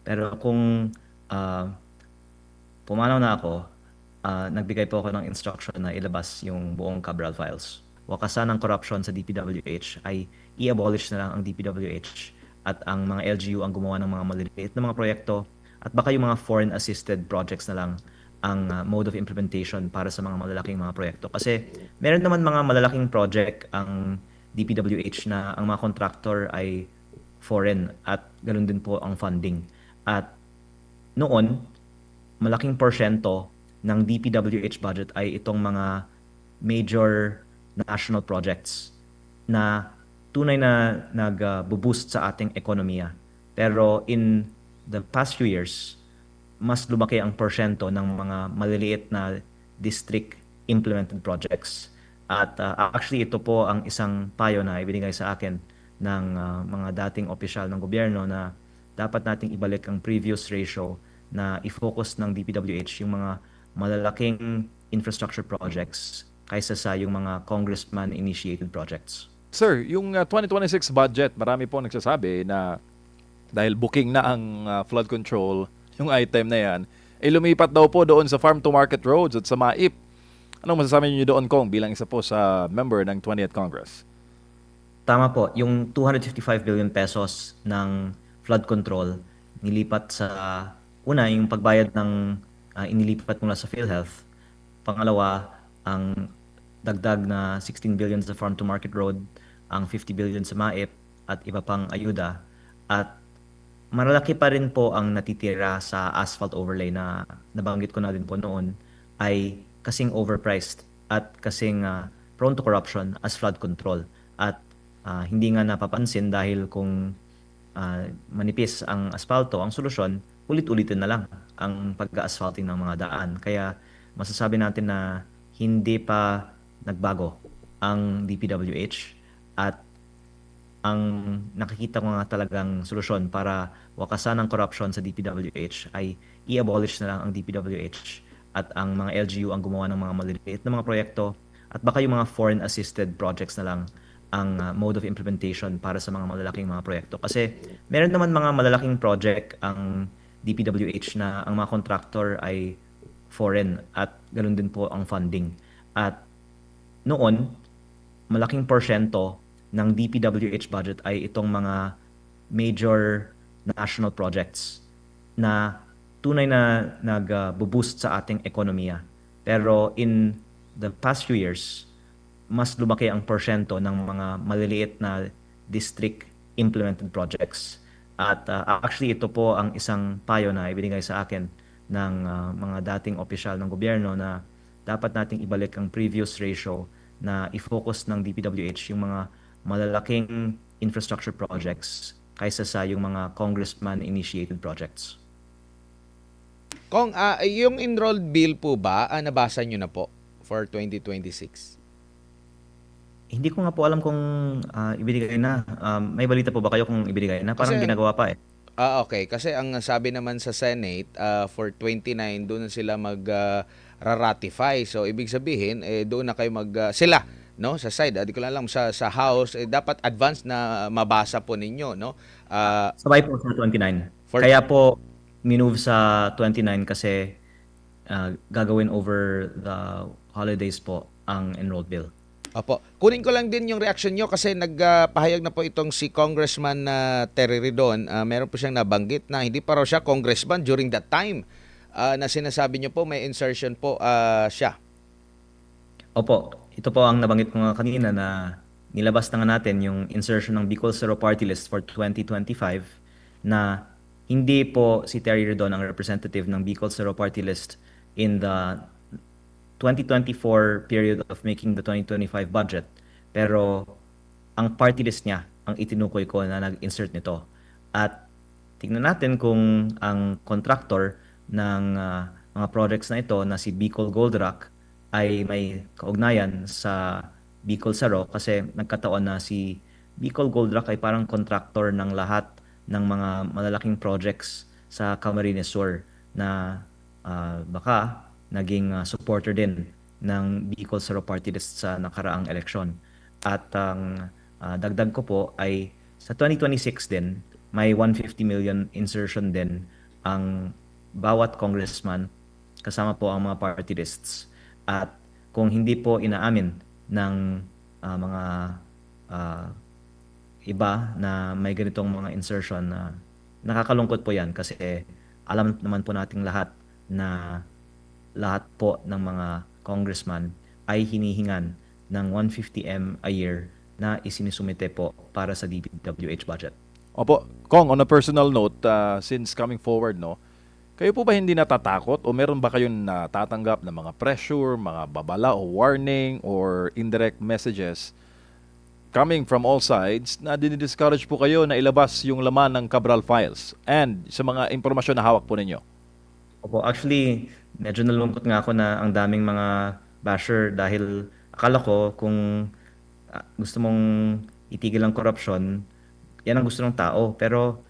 Pero kung ah, pumanaw na ako, nagbigay po ako ng instruction na ilabas yung buong Cabral files. Wakasan ng corruption sa DPWH ay i-abolish na lang ang DPWH at ang mga LGU ang gumawa ng mga maliliit na mga proyekto at baka yung mga foreign assisted projects na lang ang mode of implementation para sa mga malalaking mga proyekto. Kasi meron naman mga malalaking project ang DPWH na ang mga contractor ay foreign at ganun din po ang funding. At noon, malaking porsyento ng DPWH budget ay itong mga major national projects na tunay na nag-boost sa ating ekonomiya. Pero in the past few years, mas lumaki ang porsyento ng mga maliliit na district implemented projects. At actually ito po ang isang payo na ibinigay sa akin ng mga dating opisyal ng gobyerno na dapat nating ibalik ang previous ratio na i-focus ng DPWH yung mga malalaking infrastructure projects kaysa sa yung mga congressman-initiated projects. Sir, yung 2026 budget, marami po nagsasabi na dahil booking na ang flood control, yung item na yan, ay lumipat daw po doon sa farm to market roads at sa MAIP. Anong masasabi niyo doon, Kong, bilang isa po sa member ng 20th Congress? Tama po, yung 255 billion pesos ng flood control nilipat sa una yung pagbayad ng inilipat mula sa PhilHealth. Pangalawa, ang dagdag na 16 billion sa farm to market road, ang 50 billion sa MAIP at iba pang ayuda. At malalaki pa rin po ang natitira sa asphalt overlay na nabanggit ko na din po noon ay kasing overpriced at kasing prone to corruption as flood control. At hindi nga napapansin dahil kung manipis ang asfalto, ang solusyon, ulit-ulitin na lang ang pag-asphalting ng mga daan. Kaya masasabi natin na hindi pa nagbago ang DPWH at ang nakikita ko nga talagang solusyon para wakasan ng corruption sa DPWH ay i-abolish na lang ang DPWH at ang mga LGU ang gumawa ng mga maliliit na mga proyekto at baka yung mga foreign assisted projects na lang ang mode of implementation para sa mga malalaking mga proyekto. Kasi meron naman mga malalaking project ang DPWH na ang mga contractor ay foreign at ganun din po ang funding. At noon, malaking porsyento ng DPWH budget ay itong mga major national projects na tunay na nag-boost sa ating ekonomiya. Pero in the past few years, mas lumaki ang porsyento ng mga maliliit na district implemented projects. At actually ito po ang isang payo na ibinigay sa akin ng mga dating opisyal ng gobyerno na dapat nating ibalik ang previous ratio na i-focus ng DPWH yung mga malalaking infrastructure projects kaysa sa yung mga congressman-initiated projects. Kung yung enrolled bill po ba, nabasa nyo na po for 2026? Hindi ko nga po alam kung ibinigay na. May balita po ba kayo kung ibinigay na? Parang Kasi ginagawa pa eh. okay. Kasi ang sabi naman sa Senate, for 29, doon na sila ratify. So, ibig sabihin, doon na kayo sila, no? Sa side, di ko lang alam, sa House, dapat advance na mabasa po ninyo, no? Sabay po sa 29. For, Kaya po minove sa 29 kasi gagawin over the holidays po ang enrolled bill. Opo. Kunin ko lang din yung reaction nyo kasi nagpahayag na po itong si Congressman Terry Ridon. Meron po siyang nabanggit na hindi pa raw siya congressman during that time na sinasabi nyo po may insertion po siya. Opo, ito po ang nabanggit ko nga kanina na nilabas na nga natin yung insertion ng Bicol Zero Party List for 2025 na hindi po si Terry Redon ang representative ng Bicol Zero Party List in the 2024 period of making the 2025 budget. Pero ang party list niya ang itinukoy ko na nag-insert nito. At tingnan natin kung ang contractor ng mga projects na ito na si Bicol Gold Rock ay may kaugnayan sa Bicol Saro kasi nagkataon na si Bicol Gold Rock ay parang contractor ng lahat ng mga malalaking projects sa Camarines Sur na baka naging supporter din ng Bicol Saro Party List sa nakaraang eleksyon. At ang dagdag ko po ay sa 2026 din, may 150 million insertion din ang bawat congressman kasama po ang mga party lists. At kung hindi po inaamin ng mga ah, iba na may ganitong mga insertion, na nakakalungkot po yan kasi alam naman po nating lahat na lahat po ng mga congressman ay hinihingan ng 150M a year na isinisumite po para sa DPWH budget. Opo, Kong, on a personal note, since coming forward, no, kayo po ba hindi natatakot o meron ba kayong natatanggap na mga pressure, mga babala o warning or indirect messages coming from all sides na dinidiscourage po kayo na ilabas yung laman ng Cabral files and sa mga impormasyon na hawak po ninyo? Opo, actually, medyo nalungkot nga ako na ang daming mga basher dahil akala ko kung gusto mong itigil ang korupsyon, yan ang gusto ng tao. Pero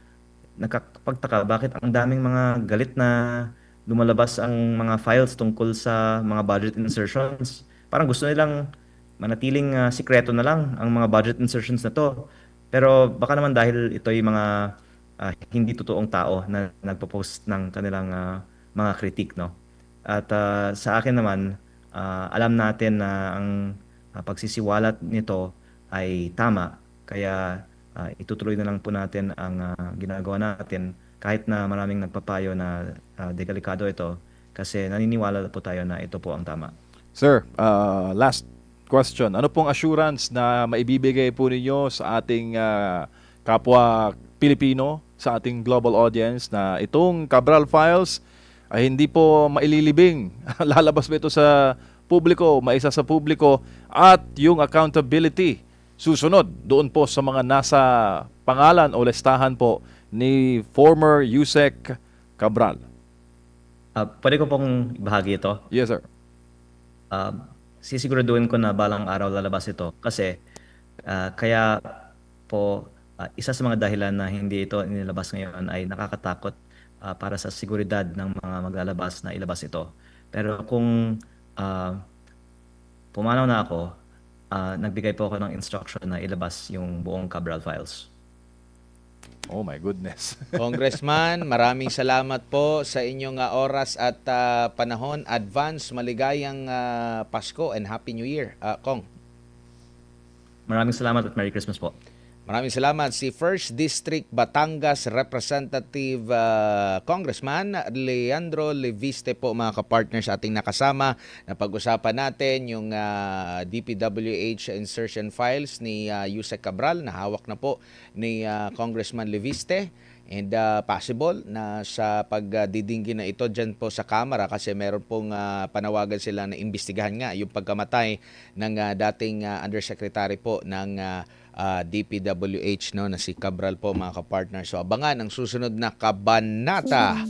nakakapagtaka bakit ang daming mga galit na lumalabas ang mga files tungkol sa mga budget insertions. Parang gusto nilang manatiling sikreto na lang ang mga budget insertions na to. Pero baka naman dahil ito yung mga hindi totoong tao na nagpo-post ng kanilang mga critique, no? At sa akin naman, alam natin na ang pagsisiwalat nito ay tama. Kaya itutuloy na lang po natin ang ginagawa natin kahit na maraming nagpapayo na delikado ito, kasi naniniwala po tayo na ito po ang tama. Sir, last question. Ano pong assurance na maibibigay po ninyo sa ating kapwa Pilipino, sa ating global audience na itong Cabral Files ay hindi po maililibing? Lalabas ba ito sa publiko, maisa sa publiko, at yung accountability susunod doon po sa mga nasa pangalan o listahan po ni former Yusek Cabral? Pwede ko pong ibahagi ito. Yes, sir. Sisiguraduhin ko na balang araw lalabas ito kasi kaya po isa sa mga dahilan na hindi ito inilabas ngayon ay nakakatakot para sa seguridad ng mga maglalabas na ilabas ito. Pero kung pumanaw na ako, nagbigay po ako ng instruction na ilabas yung buong Cabral files. Oh my goodness. Congressman, maraming salamat po sa inyong oras at panahon. Advance, maligayang Pasko and Happy New Year. Kong. Maraming salamat at Merry Christmas po. Maraming salamat si 1st District Batangas Representative Congressman Leandro Leviste po, mga kapartners, ating nakasama na pag-usapan natin yung DPWH insertion files ni Yusek Cabral na hawak na po ni Congressman Leviste. And possible na sa pagdidinggi na ito dyan po sa Kamara kasi meron pong panawagan sila na imbestigahan nga yung pagkamatay ng dating Undersecretary po ng DPWH, no, na si Cabral po, mga kapartner. So abangan ang susunod na kabanata